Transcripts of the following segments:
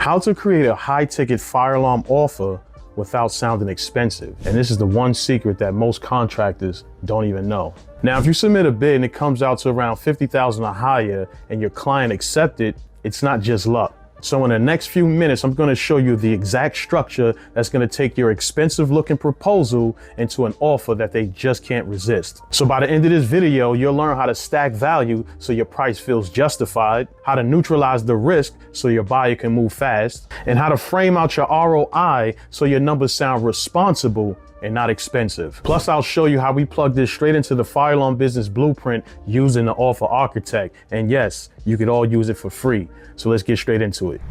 How to create a high-ticket fire alarm offer without sounding expensive. And this is the one secret that most contractors don't even know. Now, if you submit a bid and it comes out to around $50,000 or higher and your client accepts it, it's not just luck. So in the next few minutes, I'm going to show you the exact structure that's going to take your expensive looking proposal into an offer that they just can't resist. So by the end of this video, you'll learn how to stack value so your price feels justified, how to neutralize the risk so your buyer can move fast, and how to frame out your ROI so your numbers sound responsible and not expensive. Plus, I'll show you how we plug this straight into the fire alarm business blueprint using the offer architect. And yes, you could all use it for free. So let's get straight into it.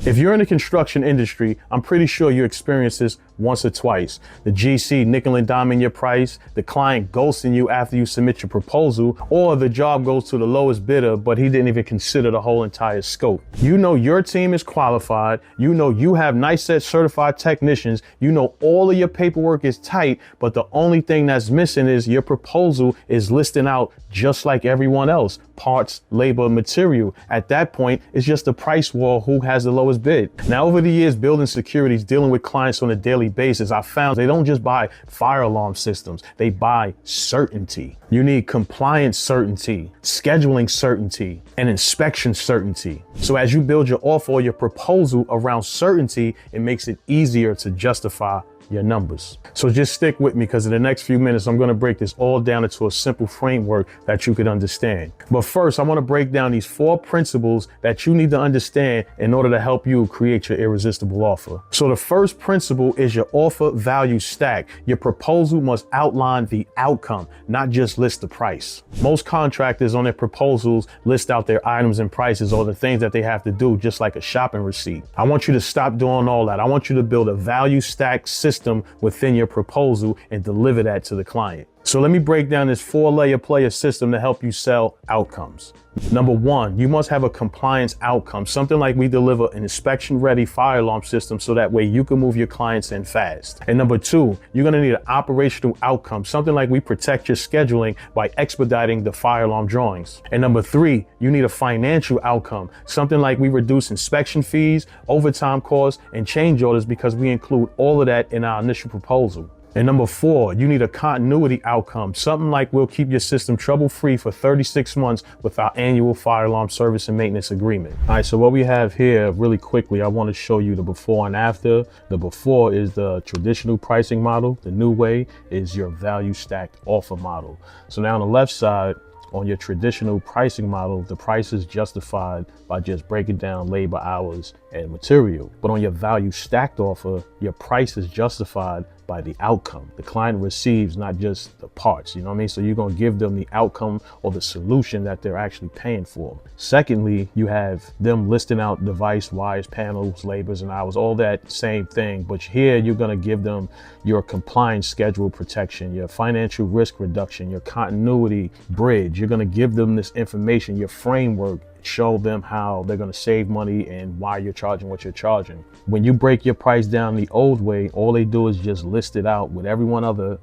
If you're in the construction industry, I'm pretty sure you experience this once or twice. The GC nickel and diming your price, the client ghosting you after you submit your proposal, or the job goes to the lowest bidder, but he didn't even consider the whole entire scope. You know your team is qualified, you know you have NICET certified technicians, you know all of your paperwork is tight, but the only thing that's missing is your proposal is listing out just like everyone else, parts, labor, material. At that point, it's just a price war who has the lowest bid. Now, over the years, building securities, dealing with clients on a daily basis, I found they don't just buy fire alarm systems, they buy certainty. You need compliance certainty, scheduling certainty, and inspection certainty. So as you build your offer or your proposal around certainty, it makes it easier to justify your numbers. So just stick with me, because in the next few minutes, I'm going to break this all down into a simple framework that you could understand. But first, I want to break down these 4 principles that you need to understand in order to help you create your irresistible offer. So the first principle is your offer value stack. Your proposal must outline the outcome, not just list the price. Most contractors on their proposals list out their items and prices or the things that they have to do, just like a shopping receipt. I want you to stop doing all that. I want you to build a value stack system within your proposal and deliver that to the client. So let me break down this 4-layer player system to help you sell outcomes. Number 1, you must have a compliance outcome, something like we deliver an inspection ready fire alarm system so that way you can move your clients in fast. And number 2, you're going to need an operational outcome, something like we protect your scheduling by expediting the fire alarm drawings. And number 3, you need a financial outcome, something like we reduce inspection fees, overtime costs, and change orders because we include all of that in our initial proposal. And number 4, you need a continuity outcome, something like we'll keep your system trouble-free for 36 months with our annual fire alarm service and maintenance agreement. All right, so what we have here really quickly, I want to show you the before and after. The before is the traditional pricing model. The new way is your value stacked offer model. So now on the left side, on your traditional pricing model, the price is justified by just breaking down labor hours and material. But on your value stacked offer, your price is justified by the outcome. The client receives not just the parts, you know what I mean? So you're going to give them the outcome or the solution that they're actually paying for. Secondly, you have them listing out device, wires, panels, labors, and hours, all that same thing. But here you're going to give them your compliance schedule protection, your financial risk reduction, your continuity bridge. You're going to give them this information, your framework, show them how they're going to save money and why you're charging what you're charging. When you break your price down the old way, all they do is just list it out with everyone other,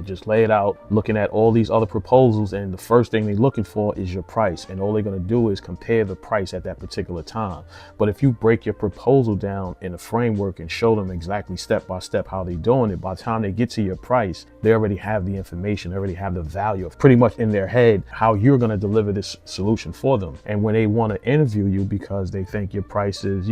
just lay it out, looking at all these other proposals, and the first thing they're looking for is your price, and all they're going to do is compare the price at that particular time. But if you break your proposal down in a framework and show them exactly step by step how they're doing it, by the time they get to your price, they already have the information, they already have the value of pretty much in their head how you're going to deliver this solution for them. And when they want to interview you because they think your price is,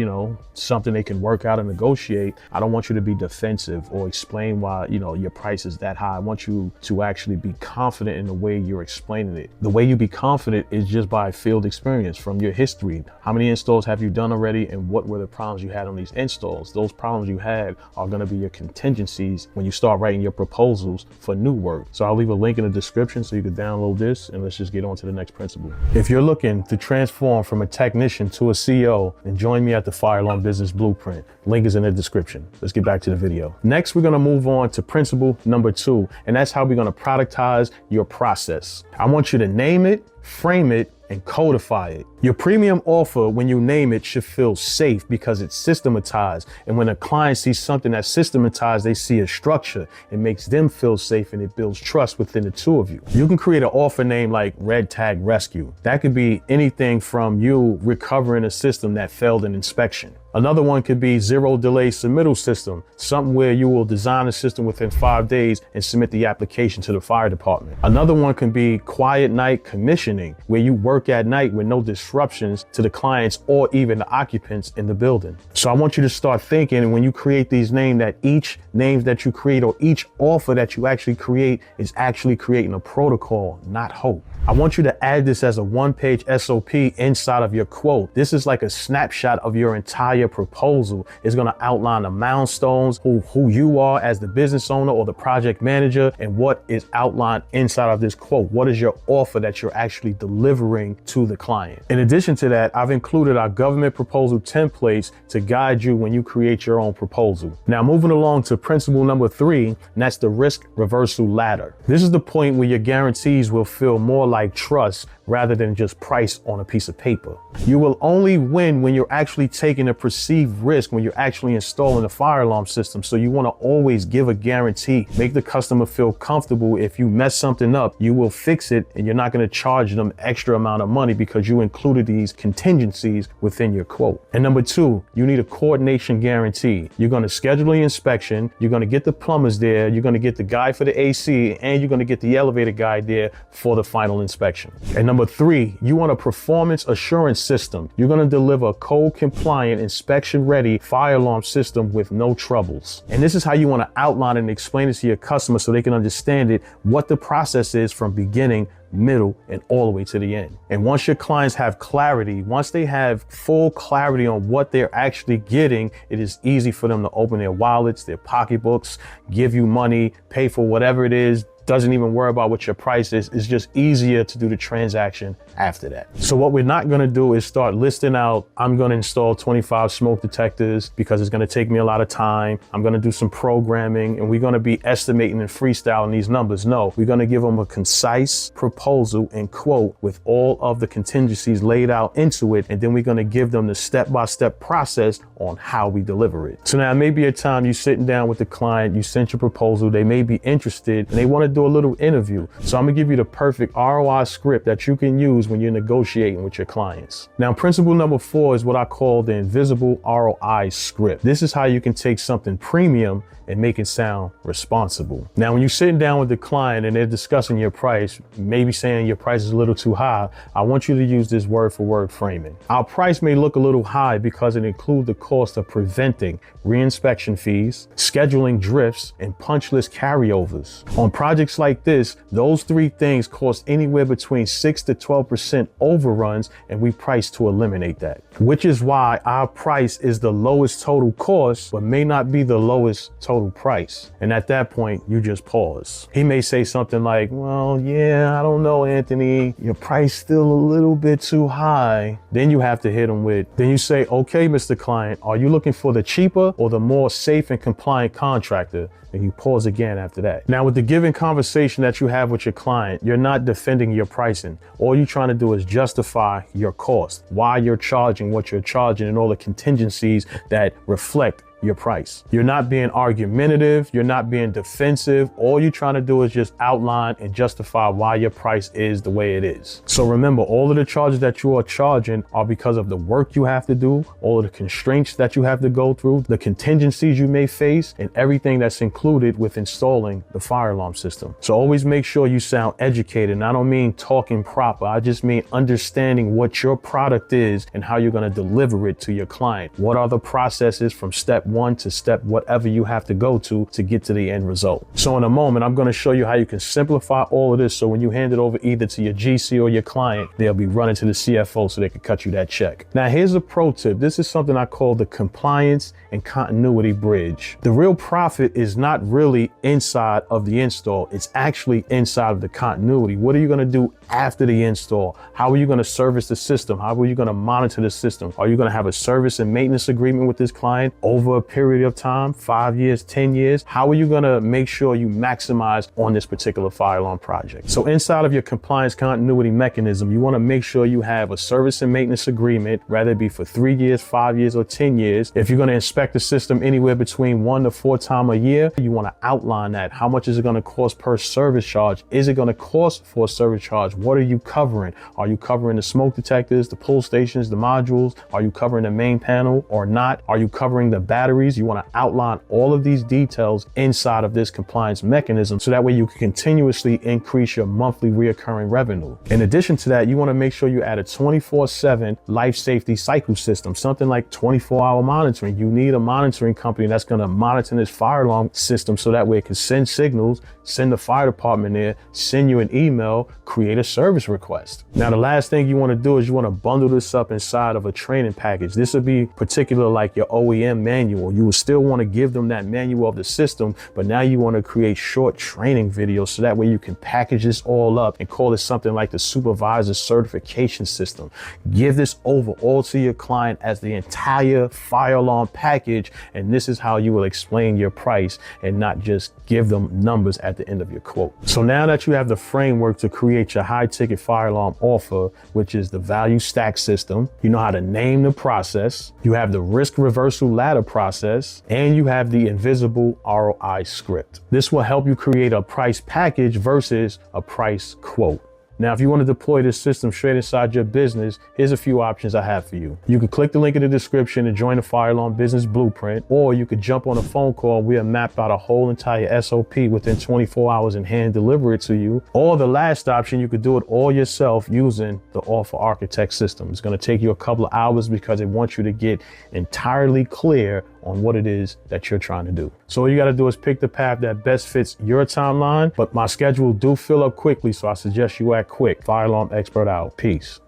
something they can work out and negotiate, I don't want you to be defensive or explain why, your price is that high. I want you to actually be confident in the way you're explaining it. The way you be confident is just by field experience from your history. How many installs have you done already, and what were the problems you had on these installs? Those problems you had are going to be your contingencies when you start writing your proposals for new work. So I'll leave a link in the description so you can download this, and let's just get on to the next principle. If you're looking to transform from a technician to a CEO, then join me at the Fire Alarm Business Blueprint. Link is in the description. Let's get back to the video. Next, we're going to move on to principle number 2, and that's how we're going to productize your process. I want you to name it, frame it, and codify it. Your premium offer, when you name it, should feel safe because it's systematized. And when a client sees something that's systematized, they see a structure. It makes them feel safe and it builds trust within the two of you. You can create an offer name like Red Tag Rescue. That could be anything from you recovering a system that failed an inspection. Another one could be Zero Delay Submittal System, something where you will design a system within 5 days and submit the application to the fire department. Another one can be Quiet Night Commissioning, where you work at night with no disruptions to the clients or even the occupants in the building. So I want you to start thinking, when you create these names, that each name that you create or each offer that you actually create is actually creating a protocol, not hope. I want you to add this as a one-page SOP inside of your quote. This is like a snapshot of your entire proposal. It's going to outline the milestones, who you are as the business owner or the project manager, and what is outlined inside of this quote. What is your offer that you're actually delivering to the client? In addition to that, I've included our government proposal templates to guide you when you create your own proposal. Now, moving along to principle number 3, and that's the risk reversal ladder. This is the point where your guarantees will feel more like trust rather than just price on a piece of paper. You will only win when you're actually taking a perceived risk, when you're actually installing a fire alarm system. So you want to always give a guarantee, make the customer feel comfortable. If you mess something up, you will fix it and you're not going to charge them extra amount of money because you included these contingencies within your quote. And number 2, you need a coordination guarantee. You're going to schedule the inspection, you're going to get the plumbers there, you're going to get the guy for the AC, and you're going to get the elevator guy there for the final inspection. And number 3, you want a performance assurance system. You're going to deliver a code compliant, inspection ready fire alarm system with no troubles. And this is how you want to outline and explain it to your customer so they can understand it, what the process is from beginning, middle, and all the way to the end. And once your clients have clarity, once they have full clarity on what they're actually getting, it is easy for them to open their wallets, their pocketbooks, give you money, pay for whatever it is. Doesn't even worry about what your price is. It's just easier to do the transaction after that. So what we're not going to do is start listing out, I'm going to install 25 smoke detectors because it's going to take me a lot of time. I'm going to do some programming and we're going to be estimating and freestyling these numbers. No, we're going to give them a concise proposal and quote with all of the contingencies laid out into it. And then we're going to give them the step-by-step process on how we deliver it. So now maybe a time you're sitting down with the client, you sent your proposal, they may be interested and they want to do a little interview. So I'm gonna give you the perfect ROI script that you can use when you're negotiating with your clients. Now, principle number 4 is what I call the invisible ROI script. This is how you can take something premium and make it sound responsible. Now, when you're sitting down with the client and they're discussing your price, maybe saying your price is a little too high, I want you to use this word for word framing. Our price may look a little high because it includes the cost of preventing reinspection fees, scheduling drifts, and punch list carryovers. On projects like this, those 3 things cost anywhere between 6 to 12% overruns, and we price to eliminate that. Which is why our price is the lowest total cost, but may not be the lowest total price. And at that point, you just pause. He may say something like, well, yeah, I don't know, Anthony, your price still a little bit too high. Then you have to hit him with, then you say, okay, Mr. Client, are you looking for the cheaper or the more safe and compliant contractor? And you pause again after that. Now, with the given conversation that you have with your client, you're not defending your pricing. All you're trying to do is justify your cost, why you're charging what you're charging, and all the contingencies that reflect your price. You're not being argumentative. You're not being defensive. All you're trying to do is just outline and justify why your price is the way it is. So remember, all of the charges that you are charging are because of the work you have to do, all of the constraints that you have to go through, the contingencies you may face, and everything that's included with installing the fire alarm system. So always make sure you sound educated. And I don't mean talking proper. I just mean understanding what your product is and how you're going to deliver it to your client. What are the processes from step 1 to step whatever you have to go to get to the end result. So in a moment, I'm going to show you how you can simplify all of this. So when you hand it over either to your GC or your client, they'll be running to the CFO so they can cut you that check. Now, here's a pro tip. This is something I call the compliance and continuity bridge. The real profit is not really inside of the install. It's actually inside of the continuity. What are you going to do after the install? How are you going to service the system? How are you going to monitor the system? Are you going to have a service and maintenance agreement with this client over a period of time, 5 years, 10 years? How are you gonna make sure you maximize on this particular fire alarm project? So inside of your compliance continuity mechanism, you wanna make sure you have a service and maintenance agreement, whether it be for 3 years, 5 years, or 10 years. If you're gonna inspect the system anywhere between 1 to 4 times a year, you wanna outline that. How much is it gonna cost per service charge? Is it gonna cost for a service charge? What are you covering? Are you covering the smoke detectors, the pull stations, the modules? Are you covering the main panel or not? Are you covering the batteries? You wanna outline all of these details inside of this compliance mechanism so that way you can continuously increase your monthly reoccurring revenue. In addition to that, you wanna make sure you add a 24/7 life safety cycle system, something like 24-hour monitoring. You need a monitoring company that's gonna monitor this fire alarm system so that way it can send signals, send the fire department there, send you an email, create a service request. Now, the last thing you wanna do is you wanna bundle this up inside of a training package. This would be particular like your OEM manual. You would still wanna give them that manual of the system, but now you wanna create short training videos so that way you can package this all up and call it something like the supervisor certification system. Give this over all to your client as the entire fire alarm package, and this is how you will explain your price and not just give them numbers at the end of your quote. So now that you have the framework to create your high ticket fire alarm offer, which is the value stack system, you know how to name the process, you have the risk reversal ladder process, and you have the invisible ROI script. This will help you create a price package versus a price quote. Now, if you want to deploy this system straight inside your business, here's a few options I have for you. You can click the link in the description to join the Fire Alarm Business Blueprint, or you could jump on a phone call and we'll map out a whole entire SOP within 24 hours and hand deliver it to you. Or the last option, you could do it all yourself using the Offer Architect system. It's going to take you a couple of hours because it wants you to get entirely clear on what it is that you're trying to do. So all you got to do is pick the path that best fits your timeline, but my schedule do fill up quickly, so I suggest you act quick. Fire alarm expert out. Peace.